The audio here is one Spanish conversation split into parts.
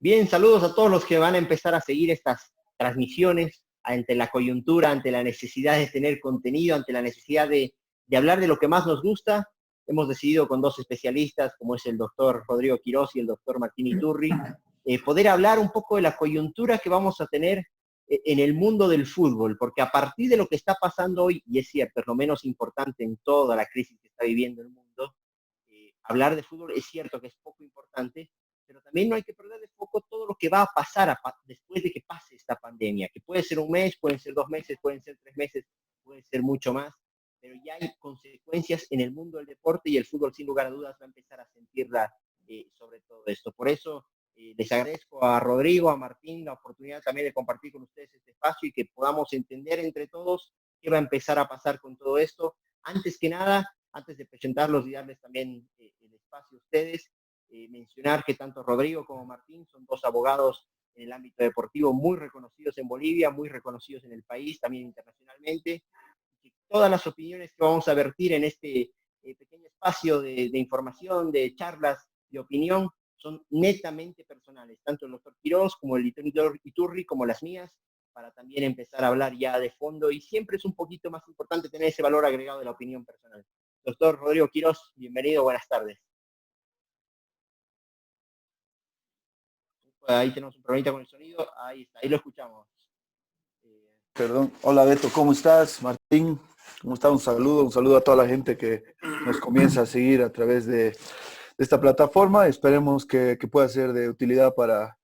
Bien, saludos a todos los que van a empezar a seguir estas transmisiones ante la coyuntura, ante la necesidad de tener contenido, ante la necesidad de hablar de lo que más nos gusta. Hemos decidido con dos especialistas, como es el doctor Rodrigo Quirós y el doctor Martín Iturri, poder hablar un poco de la coyuntura que vamos a tener en el mundo del fútbol, porque a partir de lo que está pasando hoy, y es cierto, es lo menos importante en toda la crisis que está viviendo el mundo, hablar de fútbol es cierto que es poco importante, pero también no hay que perder de foco todo lo que va a pasar después de que pase esta pandemia, que puede ser un mes, pueden ser 2 meses, pueden ser 3 meses, puede ser mucho más, pero ya hay consecuencias en el mundo del deporte y el fútbol sin lugar a dudas va a empezar a sentirla sobre todo esto. Por eso les agradezco a Rodrigo, a Martín, la oportunidad también de compartir con ustedes este espacio y que podamos entender entre todos qué va a empezar a pasar con todo esto. Antes que nada, antes de presentarlos y darles también el espacio a ustedes, mencionar que tanto Rodrigo como Martín son dos abogados en el ámbito deportivo muy reconocidos en Bolivia, muy reconocidos en el país, también internacionalmente. Que todas las opiniones que vamos a vertir en este pequeño espacio de información, de charlas, de opinión, son netamente personales, tanto el doctor Quirós como el doctor Iturri, como las mías, para también empezar a hablar ya de fondo, y siempre es un poquito más importante tener ese valor agregado de la opinión personal. Doctor Rodrigo Quirós, bienvenido, buenas tardes. Ahí tenemos un problemita con el sonido, ahí está, ahí lo escuchamos. Perdón, hola Beto, ¿cómo estás? Martín, ¿cómo estás? Un saludo a toda la gente que nos comienza a seguir a través de esta plataforma. Esperemos que pueda ser de utilidad para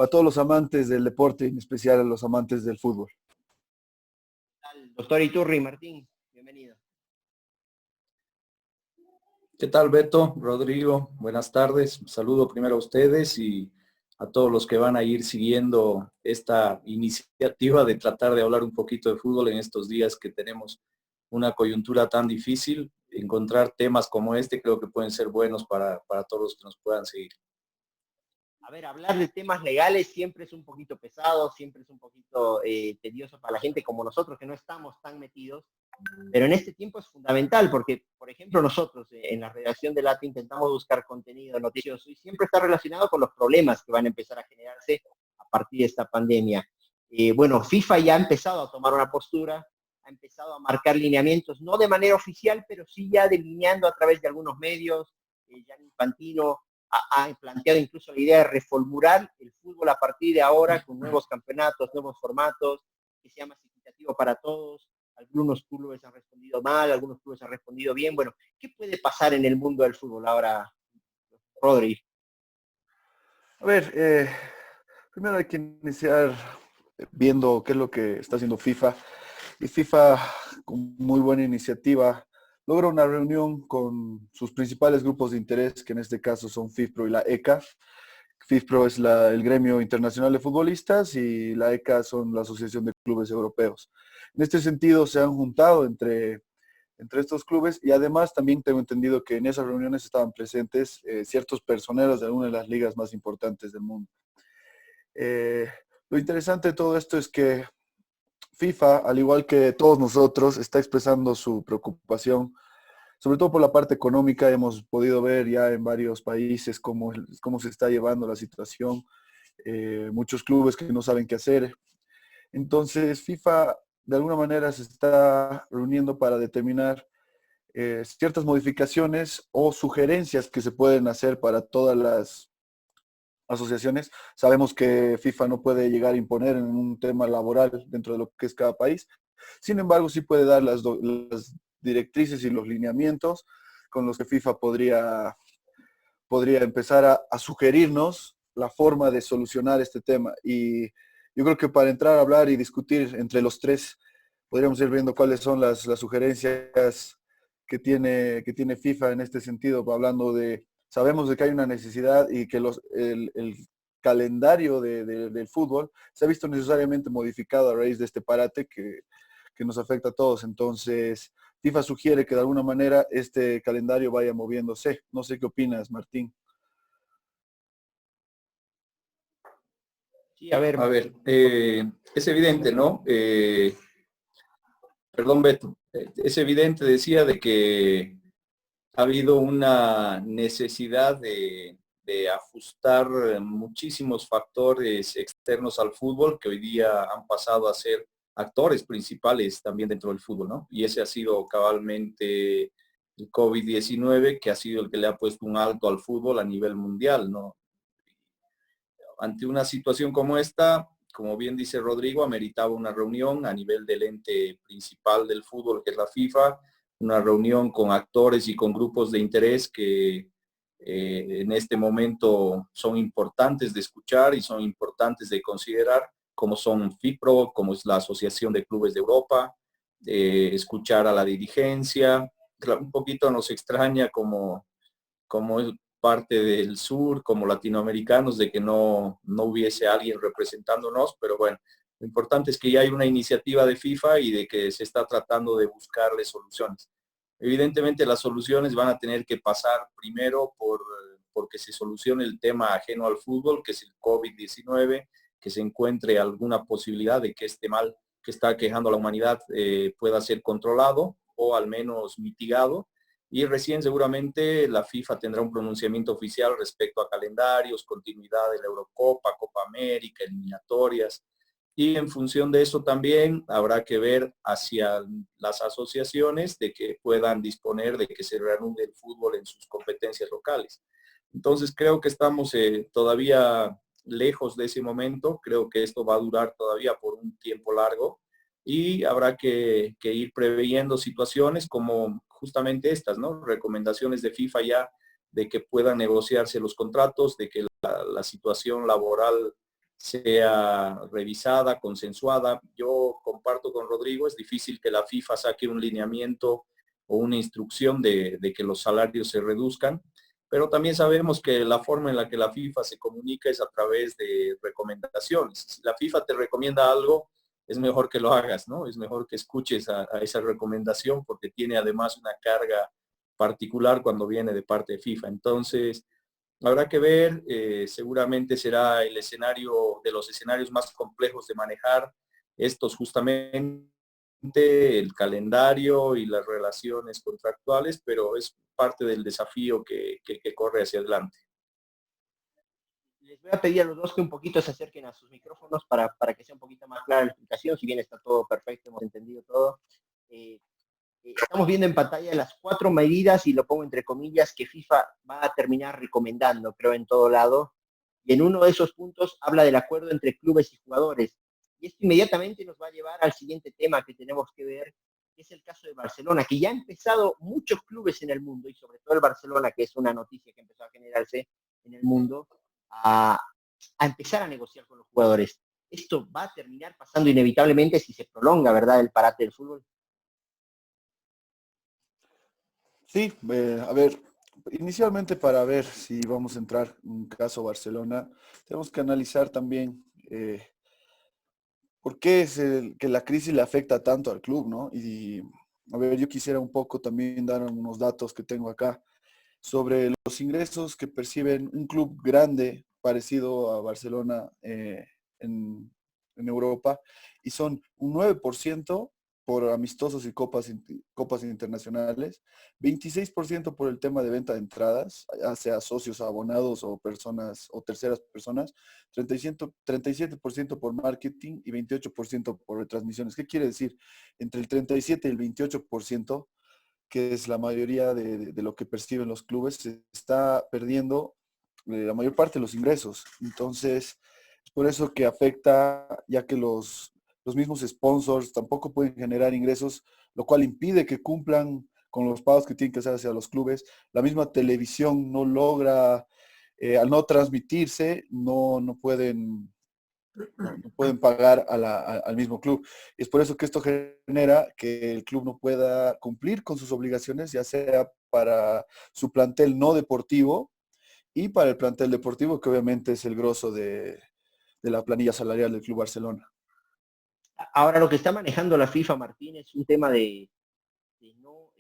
todos los amantes del deporte, en especial a los amantes del fútbol. Doctor Iturri, Martín, bienvenido. ¿Qué tal, Beto? Rodrigo, buenas tardes. Un saludo primero a ustedes y a todos los que van a ir siguiendo esta iniciativa de tratar de hablar un poquito de fútbol en estos días que tenemos una coyuntura tan difícil. Encontrar temas como este creo que pueden ser buenos para todos los que nos puedan seguir. A ver, hablar de temas legales siempre es un poquito pesado, siempre es un poquito tedioso para la gente como nosotros, que no estamos tan metidos, pero en este tiempo es fundamental porque, por ejemplo, nosotros en la redacción de LATI intentamos buscar contenido noticioso y siempre está relacionado con los problemas que van a empezar a generarse a partir de esta pandemia. Bueno, FIFA ya ha empezado a tomar una postura, ha empezado a marcar lineamientos, no de manera oficial, pero sí ya delineando a través de algunos medios. Gianni Infantino ha planteado incluso la idea de reformular el fútbol a partir de ahora con nuevos campeonatos, nuevos formatos, que sea más equitativo para todos. Algunos clubes han respondido mal, algunos clubes han respondido bien. Bueno, ¿qué puede pasar en el mundo del fútbol ahora, Rodri? A ver, primero hay que iniciar viendo qué es lo que está haciendo FIFA. Y FIFA, con muy buena iniciativa, logra una reunión con sus principales grupos de interés, que en este caso son FIFPro y la ECA. FIFPro es el gremio internacional de futbolistas y la ECA son la Asociación de Clubes Europeos. En este sentido, se han juntado entre estos clubes y además también tengo entendido que en esas reuniones estaban presentes ciertos personeros de algunas de las ligas más importantes del mundo. Lo interesante de todo esto es que FIFA, al igual que todos nosotros, está expresando su preocupación, sobre todo por la parte económica. Hemos podido ver ya en varios países cómo se está llevando la situación, muchos clubes que no saben qué hacer. Entonces, FIFA de alguna manera se está reuniendo para determinar ciertas modificaciones o sugerencias que se pueden hacer para todas las asociaciones. Sabemos que FIFA no puede llegar a imponer en un tema laboral dentro de lo que es cada país. Sin embargo, sí puede dar las directrices y los lineamientos con los que FIFA podría empezar a sugerirnos la forma de solucionar este tema. Y yo creo que para entrar a hablar y discutir entre los tres, podríamos ir viendo cuáles son las sugerencias que tiene FIFA en este sentido, hablando de, sabemos de que hay una necesidad y que el calendario del fútbol se ha visto necesariamente modificado a raíz de este parate que nos afecta a todos. Entonces, FIFA sugiere que de alguna manera este calendario vaya moviéndose. No sé qué opinas, Martín. Sí, a ver, es evidente, ¿no? Perdón, Beto, es evidente, decía, de que ha habido una necesidad de de ajustar muchísimos factores externos al fútbol que hoy día han pasado a ser actores principales también dentro del fútbol, ¿no? Y ese ha sido cabalmente el COVID-19, que ha sido el que le ha puesto un alto al fútbol a nivel mundial, ¿no? Ante una situación como esta, como bien dice Rodrigo, ameritaba una reunión a nivel del ente principal del fútbol, que es la FIFA, una reunión con actores y con grupos de interés que en este momento son importantes de escuchar y son importantes de considerar, como son FIPRO, como es la Asociación de Clubes de Europa, escuchar a la dirigencia. Un poquito nos extraña como es parte del sur, como latinoamericanos, de que no hubiese alguien representándonos, pero bueno, lo importante es que ya hay una iniciativa de FIFA y de que se está tratando de buscarle soluciones. Evidentemente las soluciones van a tener que pasar primero porque se solucione el tema ajeno al fútbol, que es el COVID-19, que se encuentre alguna posibilidad de que este mal que está quejando a la humanidad pueda ser controlado o al menos mitigado. Y recién seguramente la FIFA tendrá un pronunciamiento oficial respecto a calendarios, continuidad de la Eurocopa, Copa América, eliminatorias. Y en función de eso también habrá que ver hacia las asociaciones de que puedan disponer de que se reanude el fútbol en sus competencias locales. Entonces creo que estamos todavía lejos de ese momento. Creo que esto va a durar todavía por un tiempo largo y habrá que ir preveyendo situaciones como justamente estas, ¿no? Recomendaciones de FIFA ya de que puedan negociarse los contratos, de que la situación laboral sea revisada, consensuada. Yo comparto con Rodrigo, es difícil que la FIFA saque un lineamiento o una instrucción de que los salarios se reduzcan, pero también sabemos que la forma en la que la FIFA se comunica es a través de recomendaciones. Si la FIFA te recomienda algo, es mejor que lo hagas, ¿no? Es mejor que escuches a esa recomendación porque tiene además una carga particular cuando viene de parte de FIFA. Entonces, habrá que ver, seguramente será el escenario de los escenarios más complejos de manejar estos justamente, el calendario y las relaciones contractuales, pero es parte del desafío que corre hacia adelante. Les voy a pedir a los dos que un poquito se acerquen a sus micrófonos para que sea un poquito más clara la explicación, si bien está todo perfecto, hemos entendido todo. Estamos viendo en pantalla las 4 medidas, y lo pongo entre comillas, que FIFA va a terminar recomendando, creo, en todo lado. Y en uno de esos puntos habla del acuerdo entre clubes y jugadores. Y esto inmediatamente nos va a llevar al siguiente tema que tenemos que ver, que es el caso de Barcelona, que ya han empezado muchos clubes en el mundo, y sobre todo el Barcelona, que es una noticia que empezó a generarse en el mundo, a empezar a negociar con los jugadores. Esto va a terminar pasando inevitablemente si se prolonga, ¿verdad?, el parate del fútbol. Sí, a ver, inicialmente para ver si vamos a entrar en un caso Barcelona, tenemos que analizar también por qué es que la crisis le afecta tanto al club, ¿no? Y a ver, yo quisiera un poco también dar unos datos que tengo acá sobre los ingresos que perciben un club grande parecido a Barcelona en, en Europa, y son un 9% por amistosos y copas internacionales, 26% por el tema de venta de entradas, ya sea socios, abonados o personas o terceras personas, 37% por marketing y 28% por retransmisiones. ¿Qué quiere decir? Entre el 37 y el 28%, que es la mayoría de lo que perciben los clubes, se está perdiendo la mayor parte de los ingresos. Entonces, es por eso que afecta, ya que los mismos sponsors tampoco pueden generar ingresos, lo cual impide que cumplan con los pagos que tienen que hacer hacia los clubes. La misma televisión no logra, al no transmitirse, no pueden pagar al mismo club. Y es por eso que esto genera que el club no pueda cumplir con sus obligaciones, ya sea para su plantel no deportivo y para el plantel deportivo, que obviamente es el grosso de la planilla salarial del Club Barcelona. Ahora, lo que está manejando la FIFA, Martín, es un tema de no,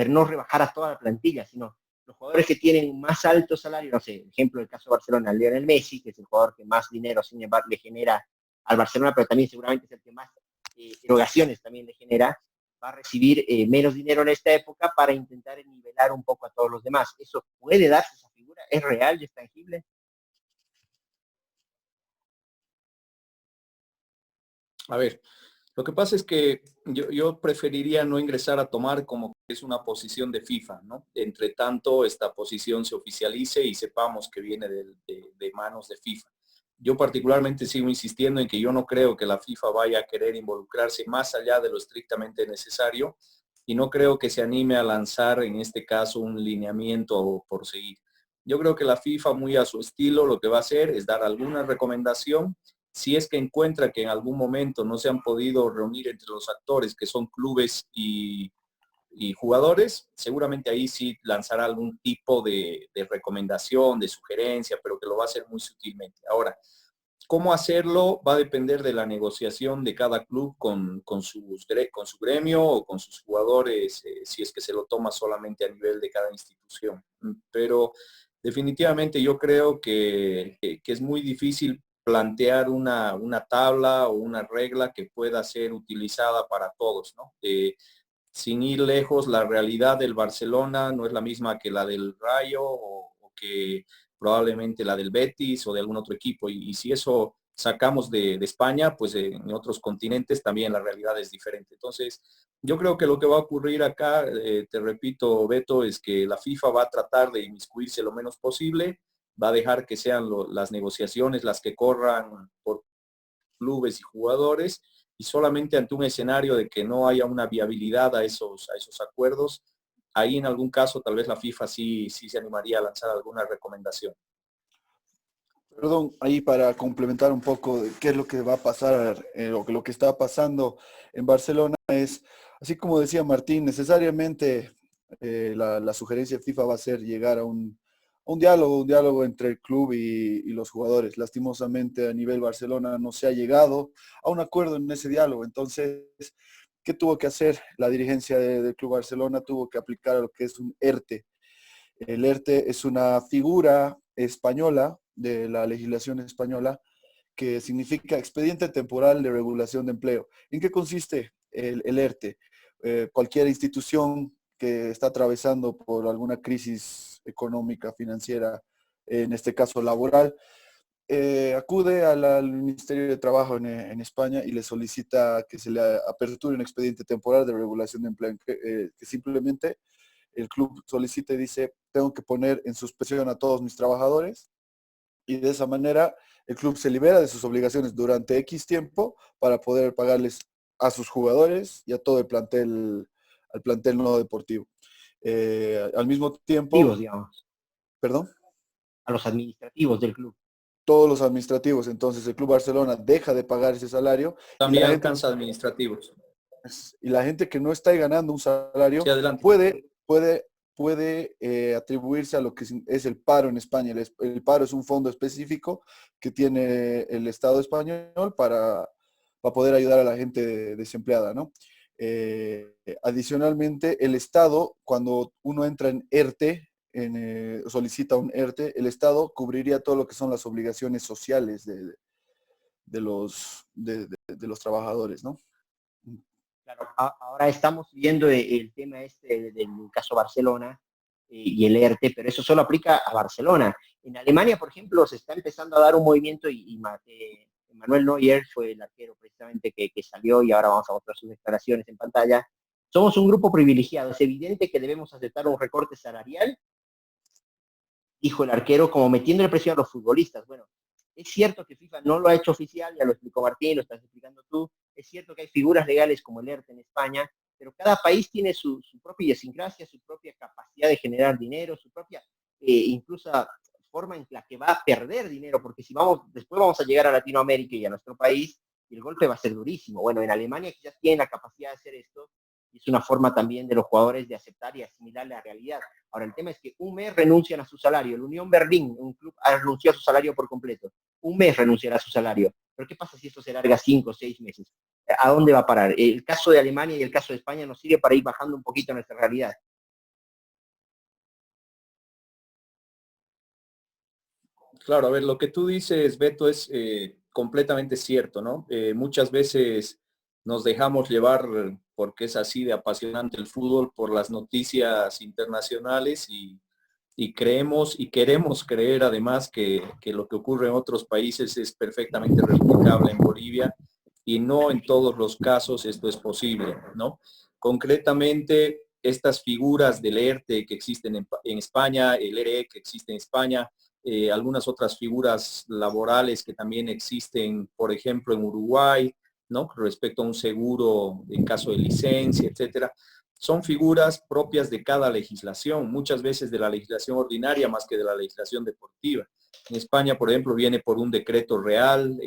no rebajar a toda la plantilla, sino los jugadores que tienen más alto salario, no sé, ejemplo, el caso de Barcelona, Lionel Messi, que es el jugador que más dinero, sin embargo, le genera al Barcelona, pero también seguramente es el que más erogaciones también le genera, va a recibir menos dinero en esta época para intentar nivelar un poco a todos los demás. Eso puede darse, esa figura, ¿Es real y es tangible? A ver, lo que pasa es que yo preferiría no ingresar a tomar como que es una posición de FIFA, ¿no? Entre tanto, esta posición se oficialice y sepamos que viene de manos de FIFA. Yo particularmente sigo insistiendo en que yo no creo que la FIFA vaya a querer involucrarse más allá de lo estrictamente necesario y no creo que se anime a lanzar en este caso un lineamiento por seguir. Yo creo que la FIFA, muy a su estilo, lo que va a hacer es dar alguna recomendación. Si es que encuentra que en algún momento no se han podido reunir entre los actores, que son clubes y jugadores, seguramente ahí sí lanzará algún tipo de recomendación, de sugerencia, pero que lo va a hacer muy sutilmente. Ahora, cómo hacerlo va a depender de la negociación de cada club con su gremio o con sus jugadores, si es que se lo toma solamente a nivel de cada institución. Pero definitivamente yo creo que es muy difícil plantear una tabla o una regla que pueda ser utilizada para todos, ¿no? Sin ir lejos, la realidad del Barcelona no es la misma que la del Rayo o que probablemente la del Betis o de algún otro equipo. Y si eso sacamos de España, pues en otros continentes también la realidad es diferente. Entonces, yo creo que lo que va a ocurrir acá, te repito, Beto, es que la FIFA va a tratar de inmiscuirse lo menos posible, va a dejar que sean las negociaciones las que corran por clubes y jugadores, y solamente ante un escenario de que no haya una viabilidad a esos acuerdos, ahí en algún caso tal vez la FIFA sí se animaría a lanzar alguna recomendación. Perdón, ahí para complementar un poco de qué es lo que va a pasar, o lo que está pasando en Barcelona es, así como decía Martín, necesariamente la sugerencia de FIFA va a ser llegar a un diálogo entre el club y los jugadores. Lastimosamente a nivel Barcelona no se ha llegado a un acuerdo en ese diálogo. Entonces, ¿qué tuvo que hacer la dirigencia del Club Barcelona? Tuvo que aplicar a lo que es un ERTE. El ERTE es una figura española de la legislación española que significa Expediente Temporal de Regulación de Empleo. ¿En qué consiste el ERTE? Cualquier institución que está atravesando por alguna crisis económica, financiera, en este caso laboral, acude al Ministerio de Trabajo en España y le solicita que se le aperture un expediente temporal de regulación de empleo, que simplemente el club solicita y dice, tengo que poner en suspensión a todos mis trabajadores, y de esa manera el club se libera de sus obligaciones durante X tiempo para poder pagarles a sus jugadores y a todo al plantel no deportivo. Al mismo tiempo, Digamos, perdón, a los administrativos del club. todos los administrativos, entonces el Club Barcelona deja de pagar ese salario y También alcanza administrativos. la gente que no está ganando un salario Sí, adelante. puede atribuirse a lo que es el paro en España. El paro es un fondo específico que tiene el Estado español para poder ayudar a la gente desempleada, ¿no? Adicionalmente, el Estado, cuando uno entra en ERTE, solicita un ERTE, el Estado cubriría todo lo que son las obligaciones sociales de los trabajadores, ¿no? Claro, ahora estamos viendo el tema este del caso Barcelona y el ERTE, pero eso solo aplica a Barcelona. En Alemania, por ejemplo, se está empezando a dar un movimiento y Manuel Neuer fue el arquero precisamente que salió y ahora vamos a mostrar sus declaraciones en pantalla. Somos un grupo privilegiado. Es evidente que debemos aceptar un recorte salarial, dijo el arquero, como metiéndole presión a los futbolistas. Bueno, es cierto que FIFA no lo ha hecho oficial, ya lo explicó Martín, lo estás explicando tú. Es cierto que hay figuras legales como el ERTE en España, pero cada país tiene su propia idiosincrasia, su propia capacidad de generar dinero, su propia incluso forma en la que va a perder dinero, porque si después vamos a llegar a Latinoamérica y a nuestro país, y el golpe va a ser durísimo. Bueno, en Alemania quizás tienen la capacidad de hacer esto, y es una forma también de los jugadores de aceptar y asimilar la realidad. Ahora, el tema es que un mes renuncian a su salario. El Unión Berlín, un club, ha renunciado a su salario por completo. Un mes renunciará a su salario. Pero ¿qué pasa si esto se larga 5 o 6 meses? ¿A dónde va a parar? El caso de Alemania y el caso de España nos sirve para ir bajando un poquito nuestra realidad. Claro, a ver, lo que tú dices, Beto, es completamente cierto, ¿no? Muchas veces nos dejamos llevar, porque es así de apasionante el fútbol, por las noticias internacionales y y creemos y queremos creer además que lo que ocurre en otros países es perfectamente replicable en Bolivia y no en todos los casos esto es posible, ¿no? Concretamente, estas figuras del ERTE que existen en España, el ERE que existe en España, algunas otras figuras laborales que también existen, por ejemplo, en Uruguay, ¿no? Respecto a un seguro en caso de licencia, etcétera. Son figuras propias de cada legislación, muchas veces de la legislación ordinaria más que de la legislación deportiva. En España, por ejemplo, viene por un decreto real,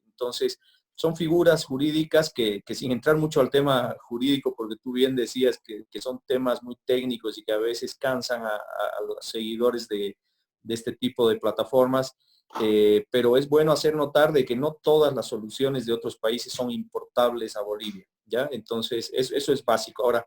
entonces son figuras jurídicas que sin entrar mucho al tema jurídico, porque tú bien decías que son temas muy técnicos y que a veces cansan a los seguidores de este tipo de plataformas, pero es bueno hacer notar de que no todas las soluciones de otros países son importables a Bolivia, ¿ya? Entonces, eso es básico. Ahora,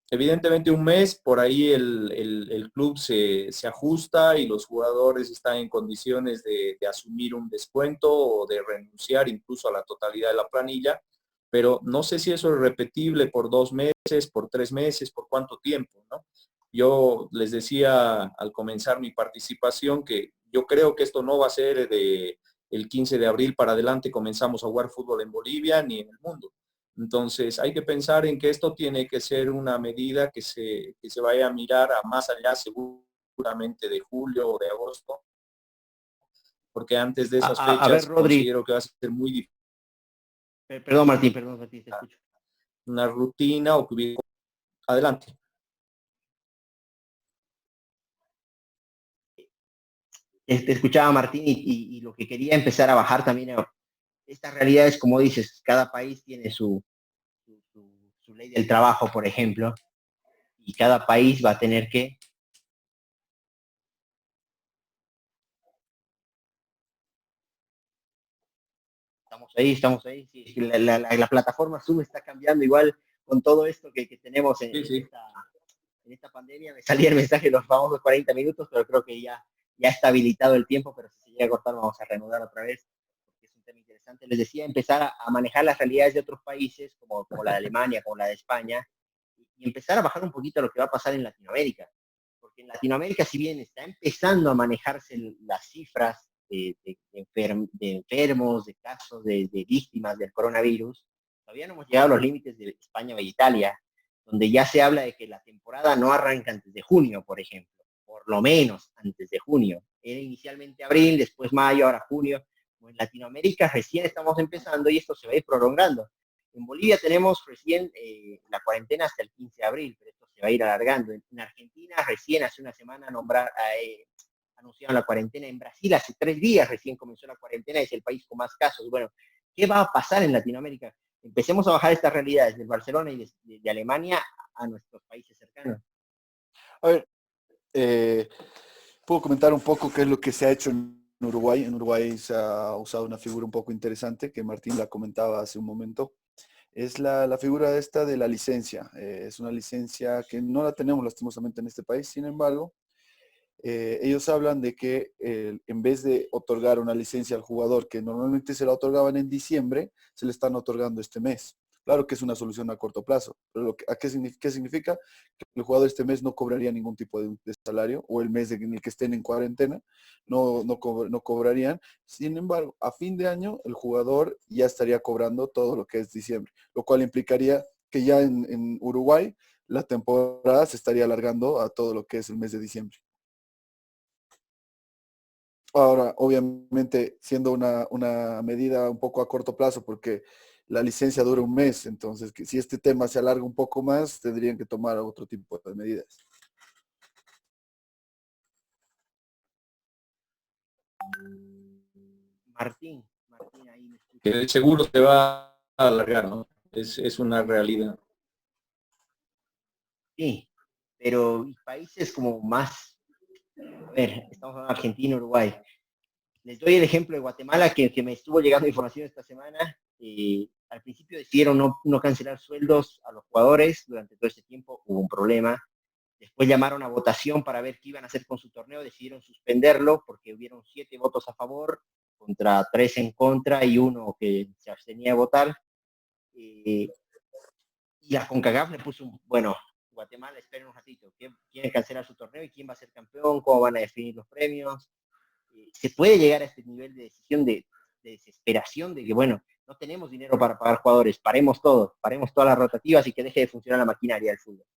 evidentemente un mes, por ahí el club se ajusta y los jugadores están en condiciones de asumir un descuento o de renunciar incluso a la totalidad de la planilla, pero no sé si eso es repetible por 2 meses, por 3 meses, por cuánto tiempo, ¿no? Yo les decía al comenzar mi participación que yo creo que esto no va a ser de el 15 de abril para adelante comenzamos a jugar fútbol en Bolivia ni en el mundo. Entonces hay que pensar en que esto tiene que ser una medida que se vaya a mirar a más allá seguramente de julio o de agosto, porque antes de esas A ver, fechas Rodri, considero que va a ser muy difícil perdón, Martín, te escucho. una rutina o que hubiera... Adelante. Te escuchaba, Martín, y lo que quería empezar a bajar también, estas realidades, como dices, cada país tiene su ley del trabajo, por ejemplo, y cada país va a tener que... Estamos ahí, sí, la plataforma Zoom está cambiando igual con todo esto que tenemos Sí, sí. en esta pandemia. Me salía el mensaje de los famosos 40 minutos, pero creo que ya está habilitado el tiempo, pero si se llega a cortar vamos a reanudar otra vez, porque es un tema interesante. Les decía, empezar a manejar las realidades de otros países, como la de Alemania, como la de España, y empezar a bajar un poquito lo que va a pasar en Latinoamérica. Porque en Latinoamérica, si bien está empezando a manejarse las cifras de enfermos, de casos, de víctimas del coronavirus, todavía no hemos llegado a los límites de España o de Italia, donde ya se habla de que la temporada no arranca antes de junio, por ejemplo, por lo menos antes de junio. Era inicialmente abril, después mayo, ahora junio. En Latinoamérica recién estamos empezando y esto se va a ir prolongando. En Bolivia tenemos recién la cuarentena hasta el 15 de abril, pero esto se va a ir alargando. En Argentina recién hace una semana anunciaron la cuarentena. En Brasil hace 3 días recién comenzó la cuarentena, es el país con más casos. Bueno, ¿qué va a pasar en Latinoamérica? Empecemos a bajar estas realidades de Barcelona y de Alemania a nuestros países cercanos. A ver, eh, puedo comentar un poco qué es lo que se ha hecho en Uruguay. En Uruguay se ha usado una figura un poco interesante que Martín la comentaba hace un momento. Es la figura esta de la licencia. Es una licencia que no la tenemos lastimosamente en este país. Sin embargo, ellos hablan de que en vez de otorgar una licencia al jugador que normalmente se la otorgaban en diciembre, se le están otorgando este mes. Claro que es una solución a corto plazo, pero ¿qué significa? Que el jugador este mes no cobraría ningún tipo de salario, o el mes en el que estén en cuarentena, no cobrarían. Sin embargo, a fin de año, el jugador ya estaría cobrando todo lo que es diciembre, lo cual implicaría que ya en Uruguay la temporada se estaría alargando a todo lo que es el mes de diciembre. Ahora, obviamente, siendo una medida un poco a corto plazo, porque la licencia dura un mes, entonces si este tema se alarga un poco más, tendrían que tomar otro tipo de medidas. Martín, ahí me escuchas. Que seguro se va a alargar, ¿no? Es una realidad. Sí, pero países como más, a ver, estamos hablando de Argentina, Uruguay. Les doy el ejemplo de Guatemala, que me estuvo llegando información esta semana. Al principio decidieron no cancelar sueldos a los jugadores. Durante todo ese tiempo hubo un problema. Después llamaron a votación para ver qué iban a hacer con su torneo. Decidieron suspenderlo porque hubieron 7 votos a favor contra 3 en contra y 1 que se abstenía de votar. Y la CONCACAF le puso bueno, Guatemala, esperen un ratito, ¿qué quieren cancelar su torneo y quién va a ser campeón, cómo van a definir los premios. Se puede llegar a este nivel de decisión de desesperación de que, bueno, no tenemos dinero para pagar jugadores, paremos todo, paremos todas las rotativas y que deje de funcionar la maquinaria del fútbol.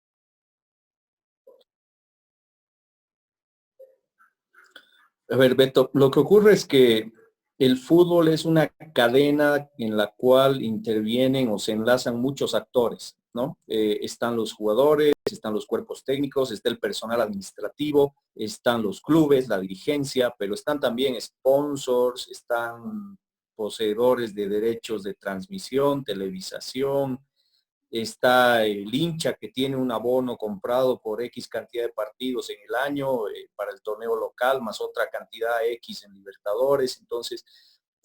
A ver, Beto, lo que ocurre es que el fútbol es una cadena en la cual intervienen o se enlazan muchos actores, ¿no? Están los jugadores, están los cuerpos técnicos, está el personal administrativo, están los clubes, la dirigencia, pero están también sponsors, están poseedores de derechos de transmisión, televisación, está el hincha que tiene un abono comprado por X cantidad de partidos en el año para el torneo local, más otra cantidad X en Libertadores. Entonces,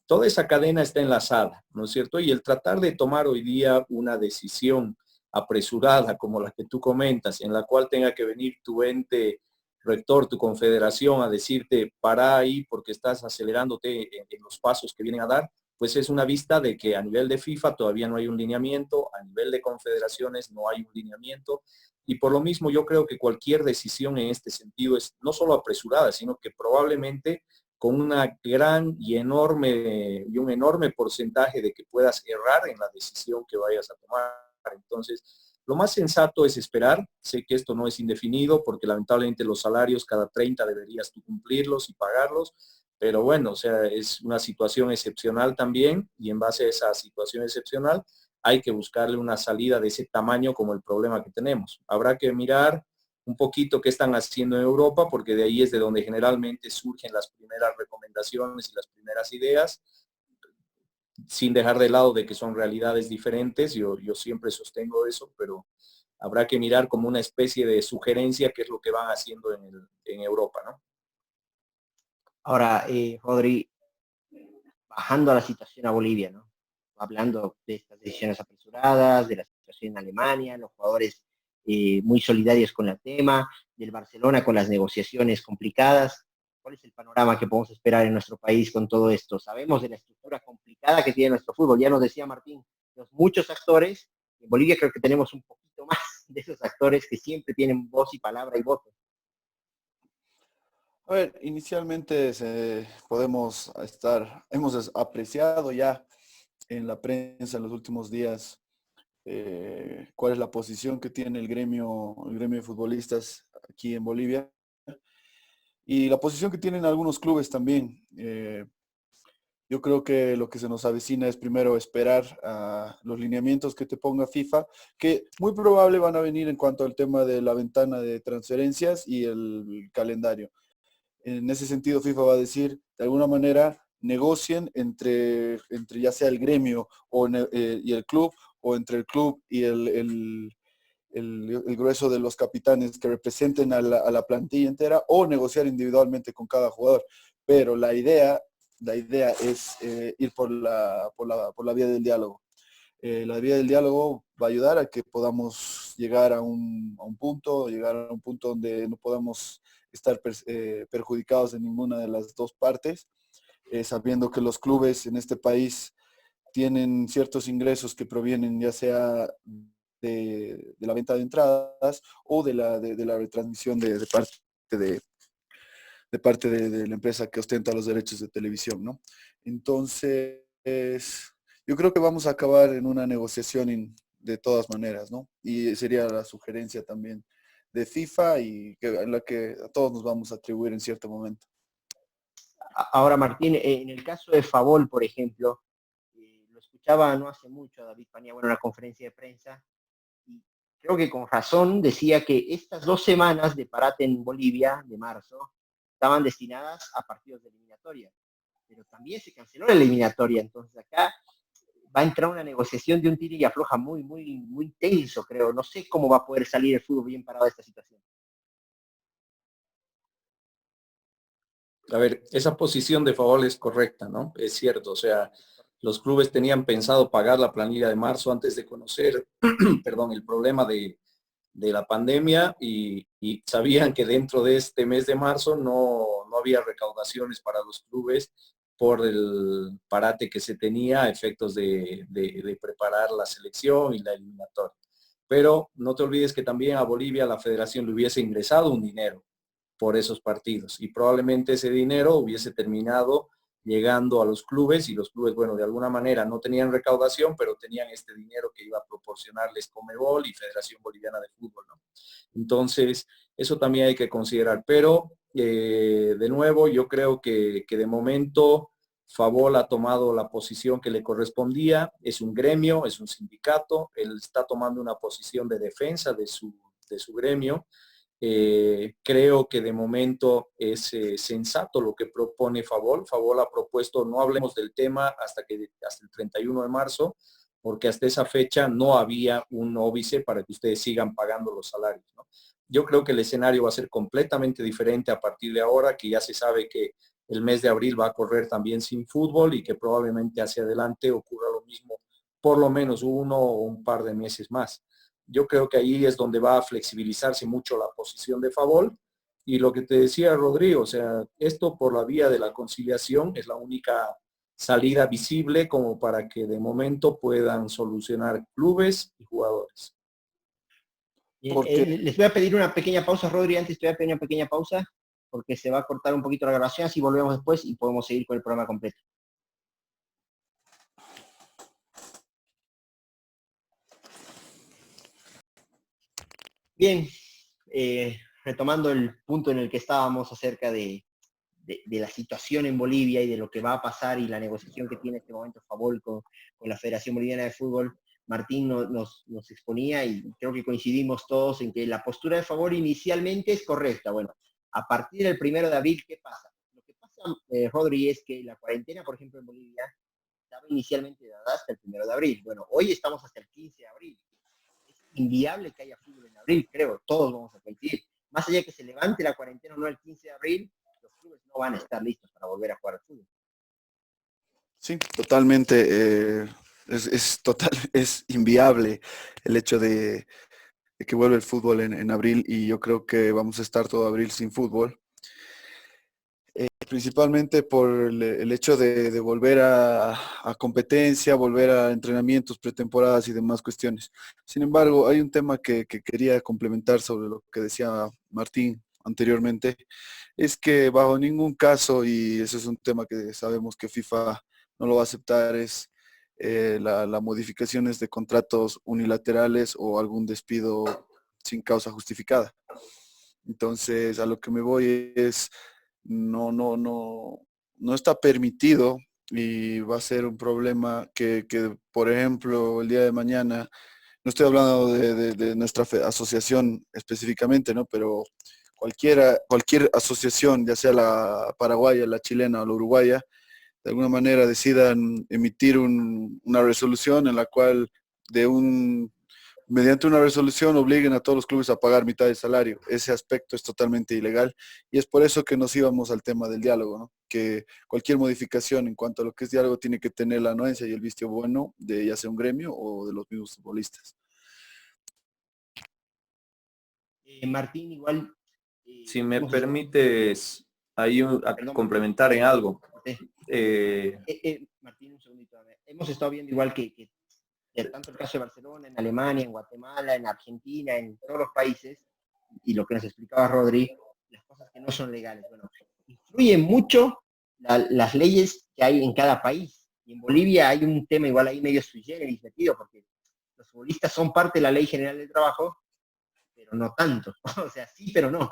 toda esa cadena está enlazada, ¿no es cierto? Y el tratar de tomar hoy día una decisión apresurada como la que tú comentas, en la cual tenga que venir tu ente rector, tu confederación, a decirte para ahí porque estás acelerándote en los pasos que vienen a dar, pues es una vista de que a nivel de FIFA todavía no hay un lineamiento, a nivel de confederaciones no hay un lineamiento, y por lo mismo yo creo que cualquier decisión en este sentido es no solo apresurada, sino que probablemente con una gran y un enorme porcentaje de que puedas errar en la decisión que vayas a tomar. Entonces, lo más sensato es esperar. Sé que esto no es indefinido porque lamentablemente los salarios cada 30 deberías tú cumplirlos y pagarlos, pero bueno, o sea, es una situación excepcional también y en base a esa situación excepcional hay que buscarle una salida de ese tamaño como el problema que tenemos. Habrá que mirar un poquito qué están haciendo en Europa, porque de ahí es de donde generalmente surgen las primeras recomendaciones y las primeras ideas, sin dejar de lado de que son realidades diferentes. Yo siempre sostengo eso, pero habrá que mirar como una especie de sugerencia qué es lo que van haciendo en Europa, ¿no? Ahora, Rodri, bajando a la situación a Bolivia, ¿no? Hablando de estas decisiones apresuradas, de la situación en Alemania, los jugadores muy solidarios con el tema, del Barcelona con las negociaciones complicadas. ¿Cuál es el panorama que podemos esperar en nuestro país con todo esto? Sabemos de la estructura complicada que tiene nuestro fútbol. Ya nos decía Martín, los muchos actores. En Bolivia creo que tenemos un poquito más de esos actores que siempre tienen voz y palabra y voto. A ver, inicialmente hemos apreciado ya en la prensa en los últimos días cuál es la posición que tiene el gremio de futbolistas aquí en Bolivia y la posición que tienen algunos clubes también. Yo creo que lo que se nos avecina es primero esperar a los lineamientos que te ponga FIFA, que muy probable van a venir en cuanto al tema de la ventana de transferencias y el calendario. En ese sentido, FIFA va a decir, de alguna manera, negocien entre ya sea el gremio y el club, o entre el club y el grueso de los capitanes que representen a la plantilla entera, o negociar individualmente con cada jugador. Pero la idea es ir por la vía del diálogo. La vía del diálogo va a ayudar a que podamos llegar a un punto donde no podamos estar perjudicados en ninguna de las dos partes, sabiendo que los clubes en este país tienen ciertos ingresos que provienen ya sea de la venta de entradas o de la retransmisión de parte de la empresa que ostenta los derechos de televisión, ¿no? Entonces, yo creo que vamos a acabar en una negociación de todas maneras, ¿no? Y sería la sugerencia también de FIFA y en la que a todos nos vamos a atribuir en cierto momento. Ahora, Martín, en el caso de Favol, por ejemplo, lo escuchaba no hace mucho a David Paniagua en una conferencia de prensa, y creo que con razón decía que estas 2 semanas de parate en Bolivia, de marzo, estaban destinadas a partidos de eliminatoria, pero también se canceló la eliminatoria, entonces acá va a entrar una negociación de un tiro y afloja muy, muy, muy tenso, creo. No sé cómo va a poder salir el fútbol bien parado de esta situación. A ver, esa posición de favor es correcta, ¿no? Es cierto, o sea, los clubes tenían pensado pagar la planilla de marzo antes de conocer, perdón, el problema de la pandemia y sabían que dentro de este mes de marzo no había recaudaciones para los clubes por el parate que se tenía a efectos de preparar la selección y la eliminatoria. pero no te olvides que también a Bolivia la federación le hubiese ingresado un dinero por esos partidos y probablemente ese dinero hubiese terminado llegando a los clubes y los clubes, bueno, de alguna manera no tenían recaudación, pero tenían este dinero que iba a proporcionarles Conmebol y Federación Boliviana de Fútbol, ¿no? Entonces, eso también hay que considerar, pero de nuevo, yo creo que de momento Favol ha tomado la posición que le correspondía, es un gremio, es un sindicato, él está tomando una posición de defensa de su gremio. Creo que de momento es sensato lo que propone Favol. Favol ha propuesto no hablemos del tema hasta el 31 de marzo, porque hasta esa fecha no había un óbice para que ustedes sigan pagando los salarios, ¿no? Yo creo que el escenario va a ser completamente diferente a partir de ahora, que ya se sabe que el mes de abril va a correr también sin fútbol y que probablemente hacia adelante ocurra lo mismo, por lo menos uno o un par de meses más. Yo creo que ahí es donde va a flexibilizarse mucho la posición de Favol. Y lo que te decía Rodrigo, o sea, esto por la vía de la conciliación es la única salida visible como para que de momento puedan solucionar clubes y jugadores. Porque, Les voy a pedir una pequeña pausa, Rodri, antes te voy a pedir una pequeña pausa, porque se va a cortar un poquito la grabación, así volvemos después y podemos seguir con el programa completo. Bien, retomando el punto en el que estábamos acerca de la situación en Bolivia y de lo que va a pasar y la negociación que tiene en este momento Favol con la Federación Boliviana de Fútbol, Martín nos exponía y creo que coincidimos todos en que la postura de Favol inicialmente es correcta. Bueno, a partir del 1 de abril, ¿qué pasa? Lo que pasa, Rodri, es que la cuarentena, por ejemplo, en Bolivia, estaba inicialmente dada hasta el 1 de abril. Bueno, hoy estamos hasta el 15 de abril. Es inviable que haya fútbol en abril, creo, todos vamos a coincidir. Más allá de que se levante la cuarentena o no el 15 de abril, los clubes no van a estar listos para volver a jugar al fútbol. sí, totalmente, es inviable el hecho de que vuelve el fútbol en abril y yo creo que vamos a estar todo abril sin fútbol. Principalmente por el hecho de volver a competencia, volver a entrenamientos, pretemporadas y demás cuestiones. Sin embargo, hay un tema que quería complementar sobre lo que decía Martín anteriormente, es que bajo ningún caso, y eso es un tema que sabemos que FIFA no lo va a aceptar, es la modificaciones de contratos unilaterales o algún despido sin causa justificada. Entonces, a lo que me voy es no está permitido y va a ser un problema por ejemplo, el día de mañana, no estoy hablando de nuestra asociación específicamente, ¿no? Pero cualquier asociación, ya sea la paraguaya, la chilena o la uruguaya, de alguna manera decidan emitir una resolución en la cual de mediante una resolución obliguen a todos los clubes a pagar mitad del salario. Ese aspecto es totalmente ilegal y es por eso que nos íbamos al tema del diálogo, ¿no? Que cualquier modificación en cuanto a lo que es diálogo tiene que tener la anuencia y el visto bueno de ya sea un gremio o de los mismos futbolistas. Martín, igual... Si me permites ahí perdón, complementar en algo. Martín, un segundito. Hemos estado viendo igual que tanto el caso de Barcelona, en Alemania, en Guatemala, en Argentina, en todos los países, y lo que nos explicaba Rodri, las cosas que no son legales. Bueno, influyen mucho las leyes que hay en cada país. Y en Bolivia hay un tema igual ahí medio sui generis metido, porque los futbolistas son parte de la Ley General del Trabajo, pero no tanto. O sea, sí, pero no.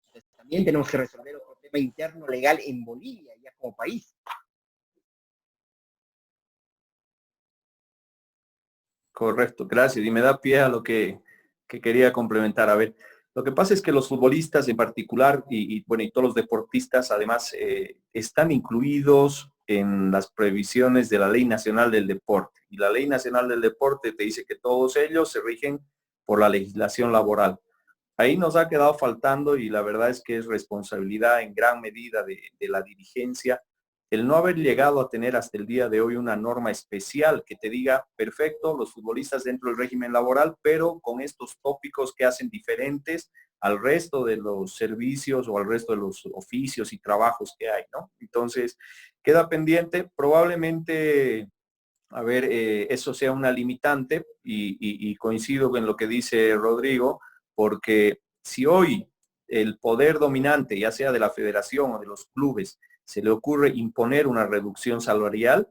Entonces, también tenemos que resolver otro tema interno legal en Bolivia, ya como país. Correcto, gracias. Y me da pie a lo que quería complementar. A ver, lo que pasa es que los futbolistas en particular bueno, y todos los deportistas además están incluidos en las previsiones de la Ley Nacional del Deporte. Y la Ley Nacional del Deporte te dice que todos ellos se rigen por la legislación laboral. Ahí nos ha quedado faltando y la verdad es que es responsabilidad en gran medida de la dirigencia el no haber llegado a tener hasta el día de hoy una norma especial que te diga, perfecto, los futbolistas dentro del régimen laboral, pero con estos tópicos que hacen diferentes al resto de los servicios o al resto de los oficios y trabajos que hay, ¿no? Entonces, queda pendiente, probablemente eso sea una limitante y coincido en lo que dice Rodrigo, porque si hoy el poder dominante, ya sea de la federación o de los clubes, se le ocurre imponer una reducción salarial,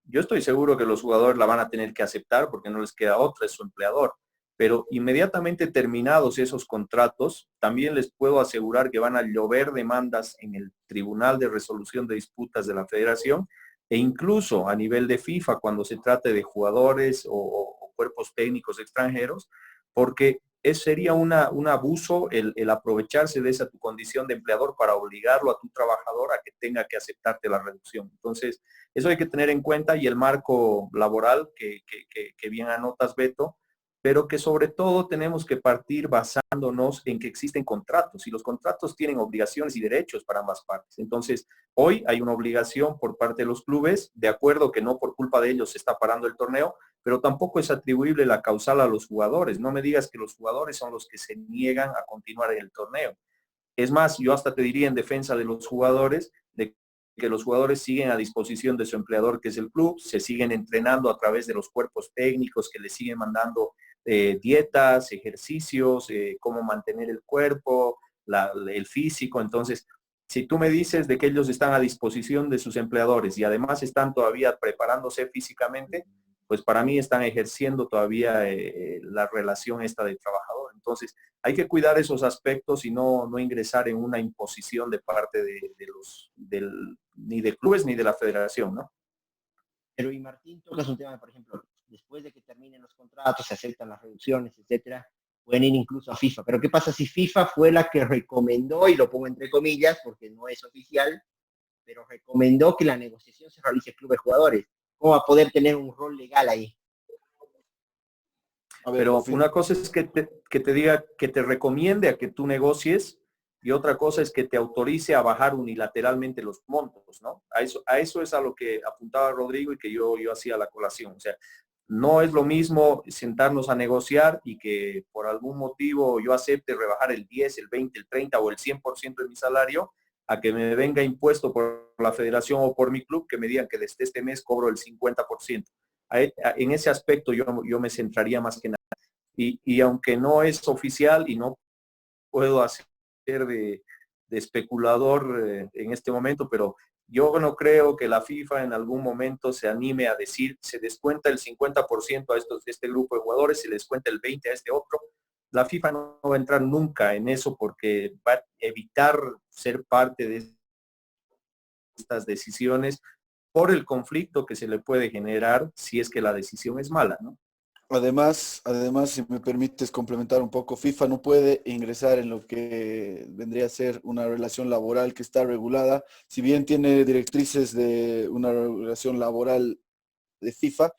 yo estoy seguro que los jugadores la van a tener que aceptar porque no les queda otra, es su empleador. Pero inmediatamente terminados esos contratos, también les puedo asegurar que van a llover demandas en el Tribunal de Resolución de Disputas de la Federación e incluso a nivel de FIFA cuando se trate de jugadores o cuerpos técnicos extranjeros, porque sería un abuso el aprovecharse de esa tu condición de empleador para obligarlo a tu trabajador a que tenga que aceptarte la reducción. Entonces, eso hay que tener en cuenta y el marco laboral que bien anotas, Beto, pero que sobre todo tenemos que partir basándonos en que existen contratos y los contratos tienen obligaciones y derechos para ambas partes. Entonces, hoy hay una obligación por parte de los clubes, de acuerdo que no por culpa de ellos se está parando el torneo, pero tampoco es atribuible la causal a los jugadores. No me digas que los jugadores son los que se niegan a continuar en el torneo. Es más, yo hasta te diría en defensa de los jugadores, de que los jugadores siguen a disposición de su empleador, que es el club, se siguen entrenando a través de los cuerpos técnicos que les siguen mandando dietas, ejercicios, cómo mantener el cuerpo, el físico. Entonces, si tú me dices de que ellos están a disposición de sus empleadores y además están todavía preparándose físicamente, pues para mí están ejerciendo todavía la relación esta de trabajador. Entonces, hay que cuidar esos aspectos y no ingresar en una imposición de parte ni de clubes ni de la federación, ¿no? Pero y Martín, tocas un tema, por ejemplo, después de que terminen los contratos, se aceptan las reducciones, etcétera, pueden ir incluso a FIFA. Pero ¿qué pasa si FIFA fue la que recomendó, y lo pongo entre comillas porque no es oficial, pero recomendó que la negociación se realice clubes jugadores? ¿Cómo va a poder tener un rol legal ahí? A ver, Pero una cosa es que te diga, que te recomiende a que tú negocies y otra cosa es que te autorice a bajar unilateralmente los montos, ¿no? A eso es a lo que apuntaba Rodrigo y que yo hacía la colación. O sea, no es lo mismo sentarnos a negociar y que por algún motivo yo acepte rebajar el 10, el 20, el 30 o el 100% de mi salario, a que me venga impuesto por la federación o por mi club que me digan que desde este mes cobro el 50%. En ese aspecto yo me centraría más que nada. Y aunque no es oficial y no puedo hacer de especulador en este momento, pero yo no creo que la FIFA en algún momento se anime a decir, se descuenta el 50% a este grupo de jugadores, se les descuenta el 20% a este otro. La FIFA no va a entrar nunca en eso porque va a evitar ser parte de estas decisiones por el conflicto que se le puede generar si es que la decisión es mala, ¿no? Además, si me permites complementar un poco, FIFA no puede ingresar en lo que vendría a ser una relación laboral que está regulada. Si bien tiene directrices de una regulación laboral de FIFA,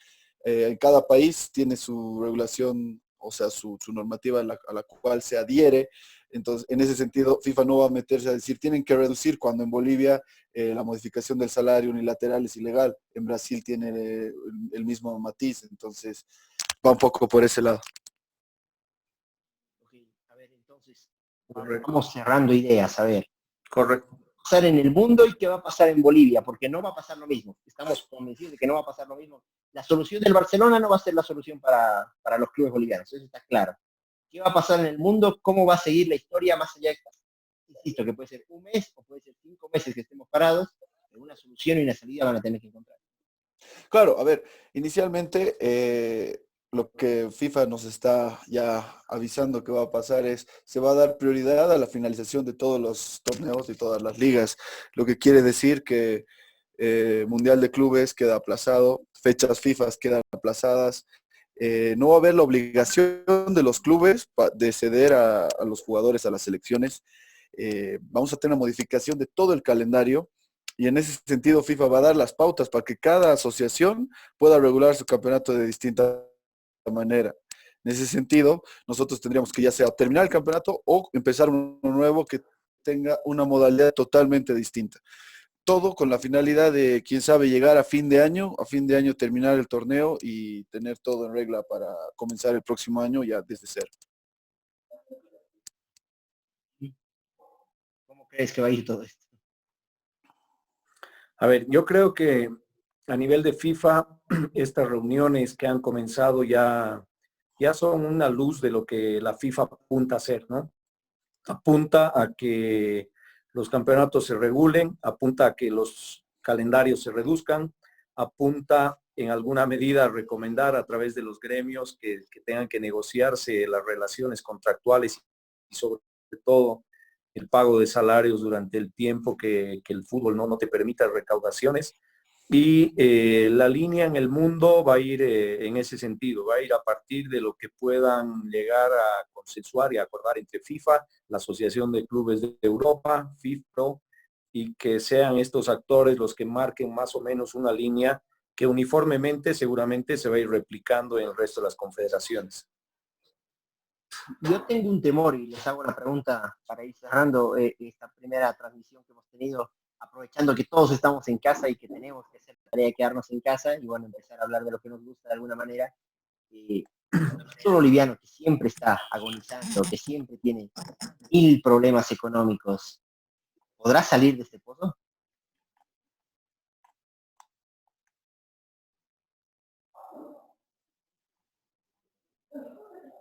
en cada país tiene su regulación, o sea, su normativa a la cual se adhiere. Entonces, en ese sentido, FIFA no va a meterse a decir, tienen que reducir cuando en Bolivia la modificación del salario unilateral es ilegal. En Brasil tiene el mismo matiz. Entonces, va un poco por ese lado. Okay, a ver, entonces, Correcto. vamos cerrando ideas, a ver. Correcto. ¿Qué va a pasar en el mundo y qué va a pasar en Bolivia? Porque no va a pasar lo mismo. Estamos convencidos de que no va a pasar lo mismo. La solución del Barcelona no va a ser la solución para los clubes bolivianos, eso está claro. ¿Qué va a pasar en el mundo? ¿Cómo va a seguir la historia más allá de esta? Insisto, que puede ser un mes o puede ser 5 meses que estemos parados, pero una solución y una salida van a tener que encontrar. Claro, a ver, inicialmente lo que FIFA nos está ya avisando que va a pasar es, se va a dar prioridad a la finalización de todos los torneos y todas las ligas, lo que quiere decir que Mundial de Clubes queda aplazado, fechas FIFA quedan aplazadas, no va a haber la obligación de los clubes de ceder a los jugadores a las selecciones. Vamos a tener una modificación de todo el calendario y en ese sentido FIFA va a dar las pautas para que cada asociación pueda regular su campeonato de distinta manera. En ese sentido, nosotros tendríamos que ya sea terminar el campeonato o empezar uno nuevo que tenga una modalidad totalmente distinta. Todo con la finalidad de, quién sabe, llegar a fin de año terminar el torneo y tener todo en regla para comenzar el próximo año ya desde cero. ¿Cómo crees que va a ir todo esto? A ver, yo creo que a nivel de FIFA, estas reuniones que han comenzado ya son una luz de lo que la FIFA apunta a hacer, ¿no? Apunta a que los campeonatos se regulen, apunta a que los calendarios se reduzcan, apunta en alguna medida a recomendar a través de los gremios que tengan que negociarse las relaciones contractuales y sobre todo el pago de salarios durante el tiempo que el fútbol no te permita recaudaciones. Y la línea en el mundo va a ir en ese sentido, va a ir a partir de lo que puedan llegar a consensuar y acordar entre FIFA, la Asociación de Clubes de Europa, FIFPro, y que sean estos actores los que marquen más o menos una línea que uniformemente seguramente se va a ir replicando en el resto de las confederaciones. Yo tengo un temor y les hago la pregunta para ir cerrando esta primera transmisión que hemos tenido, aprovechando que todos estamos en casa y que tenemos que hacer la tarea de quedarnos en casa y bueno, empezar a hablar de lo que nos gusta de alguna manera. Un boliviano que siempre está agonizando, que siempre tiene 1000 problemas económicos, ¿podrá salir de este pozo?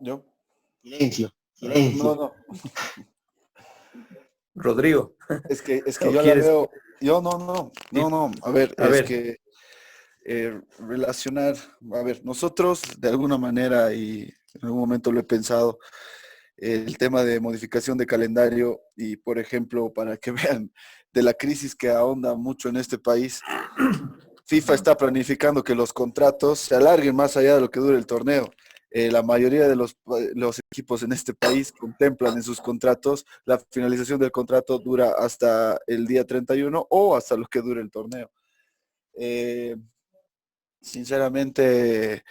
¿Yo? Silencio, silencio. No. Rodrigo. Es que yo la veo, yo no. A ver, que relacionar, a ver, nosotros de alguna manera, y en algún momento lo he pensado, el tema de modificación de calendario y, por ejemplo, para que vean de la crisis que ahonda mucho en este país, FIFA está planificando que los contratos se alarguen más allá de lo que dure el torneo. La mayoría de los equipos en este país contemplan en sus contratos la finalización del contrato dura hasta el día 31 o hasta lo que dure el torneo. Sinceramente,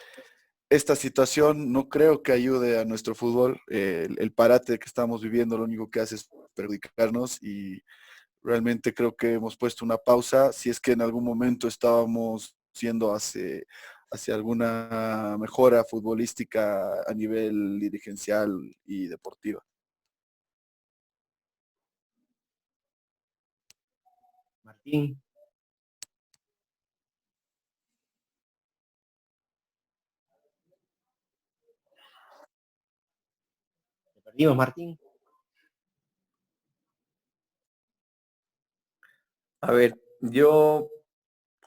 esta situación no creo que ayude a nuestro fútbol. El parate que estamos viviendo lo único que hace es perjudicarnos y realmente creo que hemos puesto una pausa. Si es que en algún momento estábamos siendo hacia alguna mejora futbolística a nivel dirigencial y deportiva. Martín. ¿Te perdimos, Martín? A ver, yo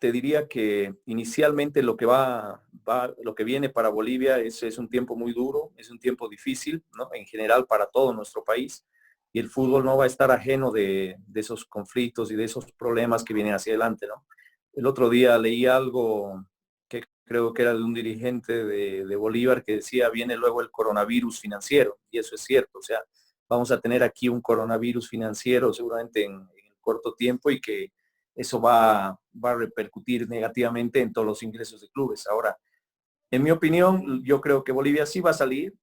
te diría que inicialmente lo que viene para Bolivia es un tiempo muy duro, es un tiempo difícil, ¿no? En general para todo nuestro país. Y el fútbol no va a estar ajeno de esos conflictos y de esos problemas que vienen hacia adelante, ¿no? El otro día leí algo que creo que era de un dirigente de Bolívar que decía, viene luego el coronavirus financiero. Y eso es cierto, o sea, vamos a tener aquí un coronavirus financiero seguramente en el corto tiempo y que eso va a repercutir negativamente en todos los ingresos de clubes. Ahora, en mi opinión, yo creo que Bolivia sí va a salir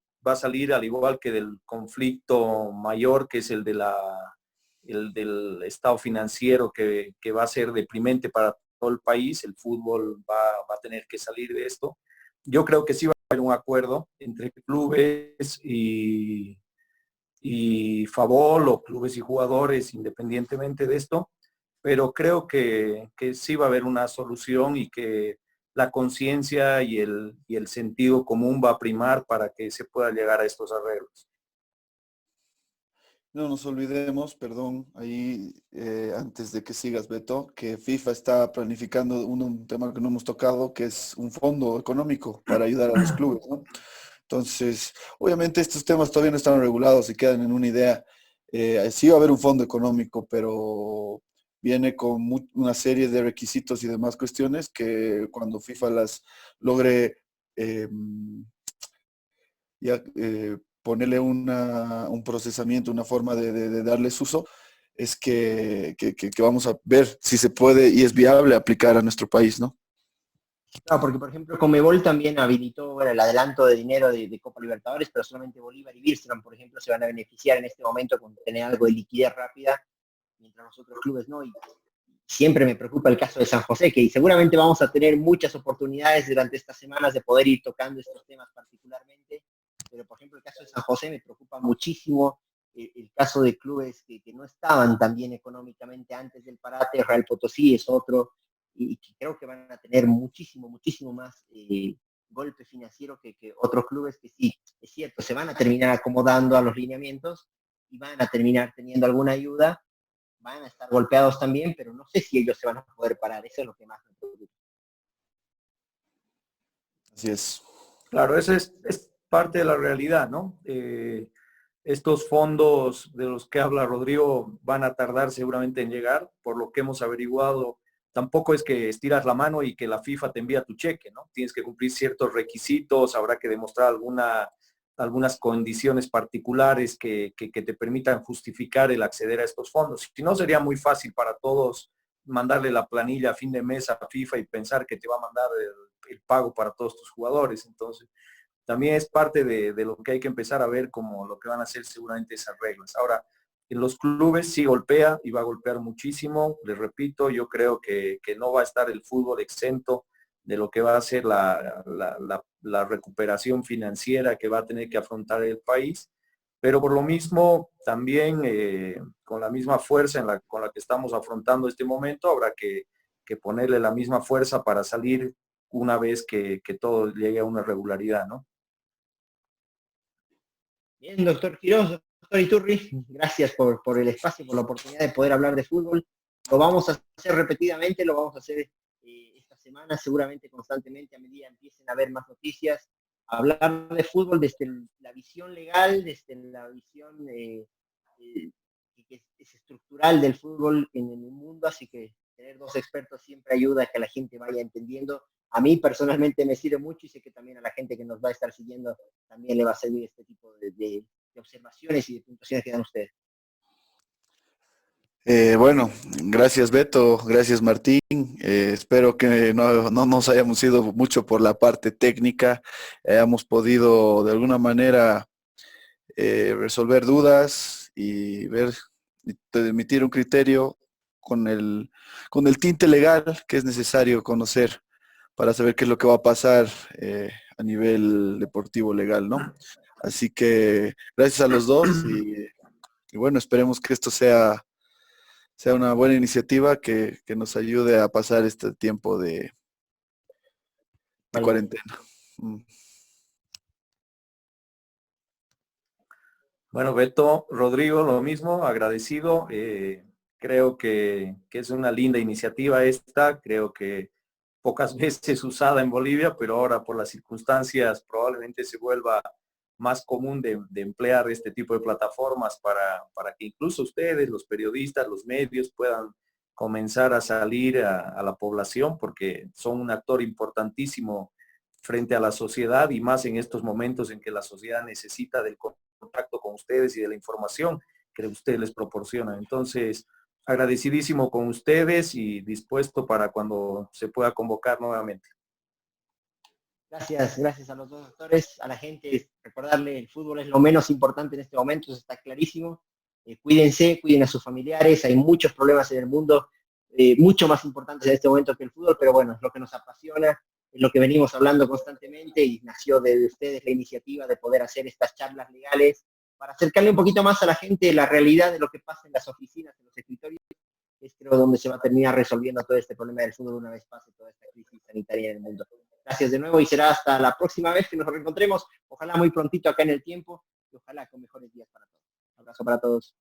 al igual que del conflicto mayor, que es el del estado financiero, que va a ser deprimente para todo el país. El fútbol va a tener que salir de esto. Yo creo que sí va a haber un acuerdo entre clubes y Favol o clubes y jugadores, independientemente de esto, pero creo que sí va a haber una solución y que la conciencia y el sentido común va a primar para que se pueda llegar a estos arreglos. No nos olvidemos, perdón, ahí antes de que sigas, Beto, que FIFA está planificando un tema que no hemos tocado, que es un fondo económico para ayudar a los clubes, ¿no? Entonces, obviamente estos temas todavía no están regulados y quedan en una idea. Sí va a haber un fondo económico, pero viene con una serie de requisitos y demás cuestiones que cuando FIFA las logre eh, ya ponerle un procesamiento, una forma de darles uso, es que vamos a ver si se puede y es viable aplicar a nuestro país, ¿no? No, porque por ejemplo Conmebol también habilitó el adelanto de dinero de Copa Libertadores, pero solamente Bolívar y Birstram, por ejemplo, se van a beneficiar en este momento con tener algo de liquidez rápida, mientras los otros clubes no. Y siempre me preocupa el caso de San José, que seguramente vamos a tener muchas oportunidades durante estas semanas de poder ir tocando estos temas particularmente, pero por ejemplo el caso de San José me preocupa muchísimo, el caso de clubes que no estaban tan bien económicamente antes del parate. Real Potosí es otro, y que creo que van a tener muchísimo, muchísimo más golpe financiero que otros clubes que sí, es cierto, se van a terminar acomodando a los lineamientos y van a terminar teniendo alguna ayuda, van a estar golpeados también, pero no sé si ellos se van a poder parar, eso es lo que más me preocupa. Así es. Claro, eso es parte de la realidad, ¿no? Estos fondos de los que habla Rodrigo van a tardar seguramente en llegar, por lo que hemos averiguado. Tampoco es que estiras la mano y que la FIFA te envía tu cheque, ¿no? Tienes que cumplir ciertos requisitos, habrá que demostrar algunas condiciones particulares que te permitan justificar el acceder a estos fondos. Si no, sería muy fácil para todos mandarle la planilla a fin de mes a FIFA y pensar que te va a mandar el pago para todos tus jugadores. Entonces, también es parte de lo que hay que empezar a ver como lo que van a ser seguramente esas reglas. Ahora, en los clubes sí golpea y va a golpear muchísimo. Les repito, yo creo que no va a estar el fútbol exento de lo que va a ser la recuperación financiera que va a tener que afrontar el país. Pero por lo mismo, también con la misma fuerza con la que estamos afrontando este momento, habrá que ponerle la misma fuerza para salir una vez que todo llegue a una regularidad, ¿no? Bien, doctor Quiroz, doctor Iturri, gracias por el espacio, por la oportunidad de poder hablar de fútbol. Lo vamos a hacer repetidamente, lo vamos a hacer esta semana, seguramente constantemente, a medida que empiecen a haber más noticias. Hablar de fútbol desde la visión legal, desde la visión que es estructural del fútbol en el mundo, así que tener dos expertos siempre ayuda a que la gente vaya entendiendo. A mí personalmente me sirve mucho y sé que también a la gente que nos va a estar siguiendo también le va a servir este tipo de observaciones y de puntuaciones que dan ustedes. Bueno, gracias Beto, gracias Martín. Espero que no nos hayamos ido mucho por la parte técnica, hayamos podido de alguna manera resolver dudas y ver, y emitir un criterio con el tinte legal que es necesario conocer para saber qué es lo que va a pasar a nivel deportivo legal, ¿no? Así que gracias a los dos y bueno, esperemos que esto sea una buena iniciativa que nos ayude a pasar este tiempo de Vale. cuarentena. Bueno, Beto, Rodrigo, lo mismo, agradecido. Creo que es una linda iniciativa esta, creo que pocas veces usada en Bolivia, pero ahora por las circunstancias probablemente se vuelva más común de emplear este tipo de plataformas para que incluso ustedes, los periodistas, los medios, puedan comenzar a salir a la población, porque son un actor importantísimo frente a la sociedad y más en estos momentos en que la sociedad necesita del contacto con ustedes y de la información que ustedes les proporcionan. Entonces, agradecidísimo con ustedes y dispuesto para cuando se pueda convocar nuevamente. Gracias a los dos doctores, a la gente, recordarle, el fútbol es lo menos importante en este momento, eso está clarísimo. Cuídense, cuiden a sus familiares, hay muchos problemas en el mundo, mucho más importantes en este momento que el fútbol, pero bueno, es lo que nos apasiona, es lo que venimos hablando constantemente y nació de ustedes la iniciativa de poder hacer estas charlas legales para acercarle un poquito más a la gente la realidad de lo que pasa en las oficinas, en los escritorios, es creo donde se va a terminar resolviendo todo este problema del fútbol una vez pase toda esta crisis sanitaria en el mundo. Gracias de nuevo y será hasta la próxima vez que nos reencontremos, ojalá muy prontito acá en el tiempo y ojalá con mejores días para todos. Un abrazo para todos.